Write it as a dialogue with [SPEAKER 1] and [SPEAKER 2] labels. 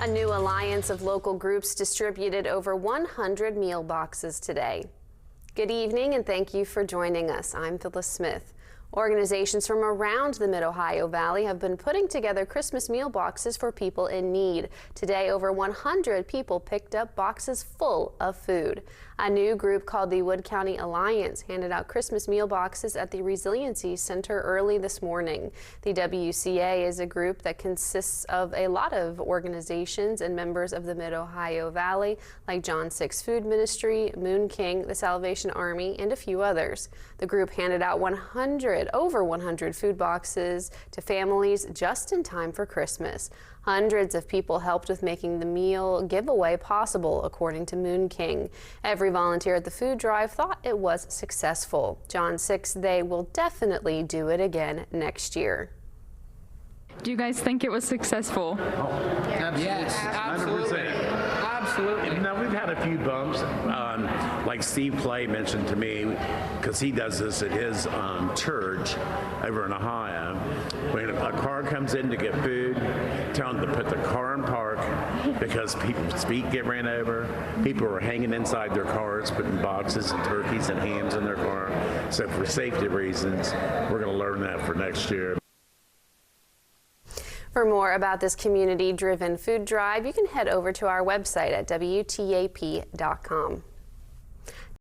[SPEAKER 1] A new alliance of local groups distributed over 100 meal boxes today. Good evening and thank you for joining us. I'm Phyllis Smith. Organizations from around the Mid-Ohio Valley have been putting together Christmas meal boxes for people in need. Today, over 100 people picked up boxes full of food. A new group called the Wood County Alliance handed out Christmas meal boxes at the Resiliency Center early this morning. The WCA is a group that consists of a lot of organizations and members of the Mid-Ohio Valley, like Jon Six Food Ministry, Moon King, the Salvation Army, and a few others. The group handed out over 100 food boxes to families just in time for Christmas. Hundreds of people helped with making the meal giveaway possible, according to Moon King. Every volunteer at the food drive thought it was successful. Jon Six, they will definitely do it again next year.
[SPEAKER 2] Do you guys think it was successful?
[SPEAKER 3] Yes, absolutely. Absolutely.
[SPEAKER 4] Now, we've had a few bumps, like Steve Clay mentioned to me, because he does this at his church over in Ohio. When a car comes in to get food, tell them to put the car in park because people's feet get ran over. People are hanging inside their cars, putting boxes and turkeys and hams in their car. So for safety reasons, we're going to learn that for next year.
[SPEAKER 1] For more about this community-driven food drive, you can head over to our website at WTAP.com.